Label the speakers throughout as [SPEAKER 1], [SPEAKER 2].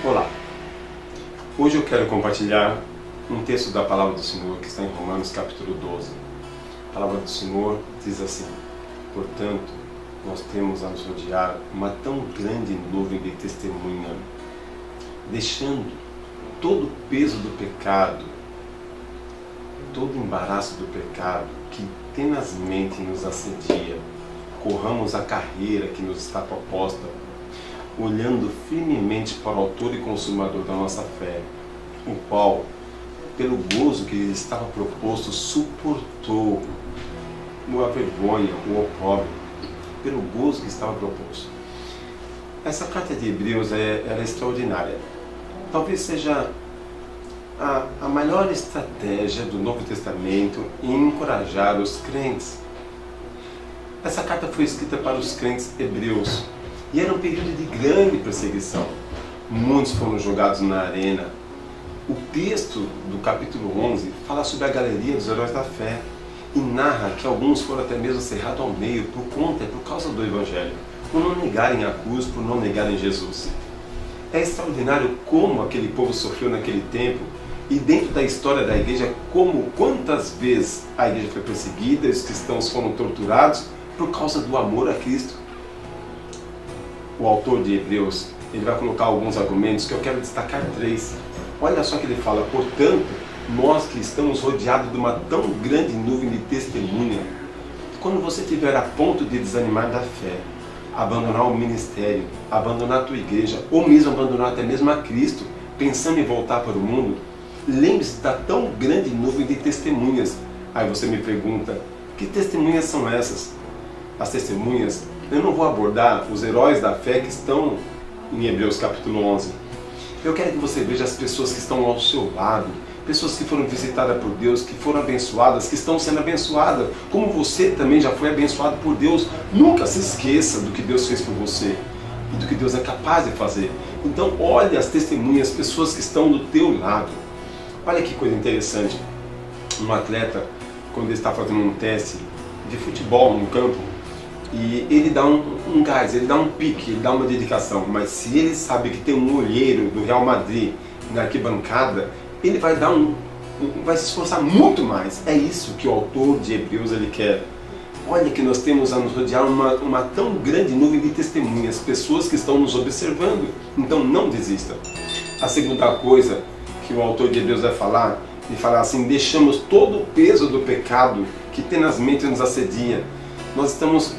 [SPEAKER 1] Olá, hoje eu quero compartilhar um texto da Palavra do Senhor que está em Romanos capítulo 12. A Palavra do Senhor diz assim: portanto, nós temos a nos rodear uma tão grande nuvem de testemunha, deixando todo o peso do pecado, todo o embaraço do pecado que tenazmente nos assedia. Corramos a carreira que nos está proposta, olhando firmemente para o autor e consumador da nossa fé, o qual, pelo gozo que lhe estava proposto, suportou a vergonha, o opróbrio, pelo gozo que estava proposto. Essa carta de Hebreus era extraordinária. Talvez seja a maior estratégia do Novo Testamento em encorajar os crentes. Essa carta foi escrita para os crentes hebreus e era um período de grande perseguição. Muitos foram jogados na arena. O texto do capítulo 11 fala sobre a galeria dos heróis da fé e narra que alguns foram até mesmo cerrados ao meio por causa do Evangelho, por não negarem a cruz, por não negarem Jesus. É extraordinário como aquele povo sofreu naquele tempo e dentro da história da igreja, quantas vezes a igreja foi perseguida, os cristãos foram torturados por causa do amor a Cristo. O autor de Hebreus, ele vai colocar alguns argumentos que eu quero destacar 3. Olha só que ele fala: portanto, nós que estamos rodeados de uma tão grande nuvem de testemunha, quando você estiver a ponto de desanimar da fé, abandonar o ministério, abandonar a tua igreja, ou mesmo abandonar até mesmo a Cristo, pensando em voltar para o mundo, lembre-se da tão grande nuvem de testemunhas. Aí você me pergunta: que testemunhas são essas? As testemunhas, eu não vou abordar os heróis da fé que estão em Hebreus capítulo 11. Eu quero que você veja as pessoas que estão ao seu lado, pessoas que foram visitadas por Deus, que foram abençoadas, que estão sendo abençoadas, como você também já foi abençoado por Deus. Nunca se esqueça do que Deus fez por você e do que Deus é capaz de fazer. Então olhe as testemunhas, pessoas que estão do teu lado. Olha que coisa interessante. Um atleta, quando ele está fazendo um teste de futebol no campo, e ele dá um gás, ele dá um pique, ele dá uma dedicação, mas se ele sabe que tem um olheiro do Real Madrid na arquibancada, ele vai se esforçar muito mais. É isso que o autor de Hebreus ele quer. Olha que nós temos a nos rodear uma tão grande nuvem de testemunhas, pessoas que estão nos observando. Então não desista. A segunda coisa que o autor de Hebreus vai falar, ele fala assim: deixamos todo o peso do pecado que tenazmente nos assedia. Nós estamos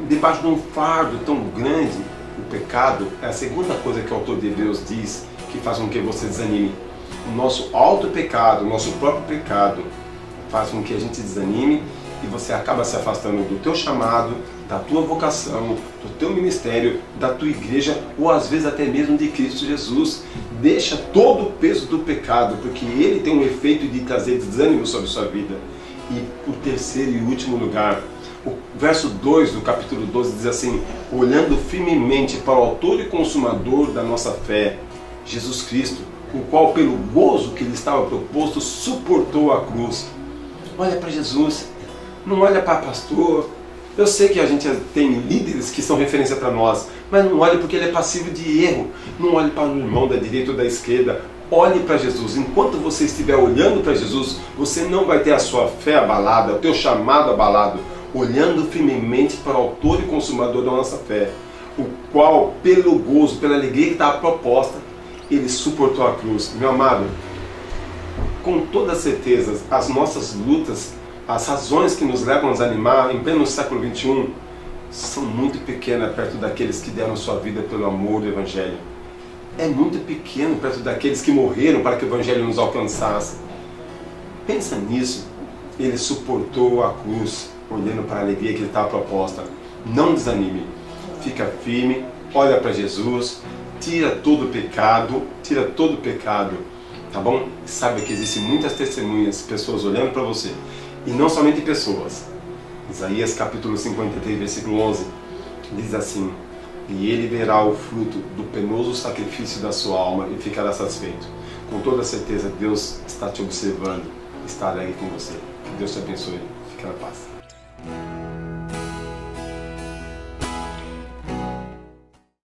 [SPEAKER 1] debaixo de um fardo tão grande. O pecado é a segunda coisa que o autor de Hebreus diz que faz com que você desanime. O nosso auto-pecado, o nosso próprio pecado faz com que a gente desanime e você acaba se afastando do teu chamado, da tua vocação, do teu ministério, da tua igreja ou às vezes até mesmo de Cristo Jesus. Deixa todo o peso do pecado, porque ele tem um efeito de trazer desânimo sobre a sua vida. E por terceiro e último lugar, o verso 2 do capítulo 12 diz assim: olhando firmemente para o autor e consumador da nossa fé, Jesus Cristo, o qual pelo gozo que lhe estava proposto suportou a cruz. Olha para Jesus, não olha para pastor. Eu sei que a gente tem líderes que são referência para nós, mas não olhe porque ele é passivo de erro. Não olhe para o irmão da direita ou da esquerda. Olhe para Jesus. Enquanto você estiver olhando para Jesus, você não vai ter a sua fé abalada, o teu chamado abalado. Olhando firmemente para o autor e consumador da nossa fé, o qual, pelo gozo, pela alegria que está proposta, ele suportou a cruz. Meu amado, com toda certeza, as nossas lutas, as razões que nos levam a desanimar em pleno século XXI, são muito pequenas perto daqueles que deram sua vida pelo amor do Evangelho. É muito pequeno perto daqueles que morreram para que o Evangelho nos alcançasse. Pensa nisso. Ele suportou a cruz, olhando para a alegria que ele estava proposta. Não desanime. Fica firme, olha para Jesus, tira todo o pecado, tá bom? Sabe que existem muitas testemunhas, pessoas olhando para você. E não somente pessoas. Isaías capítulo 53, versículo 11, diz assim: e ele verá o fruto do penoso sacrifício da sua alma e ficará satisfeito. Com toda certeza Deus está te observando, está alegre com você. Que Deus te abençoe. Fique na paz.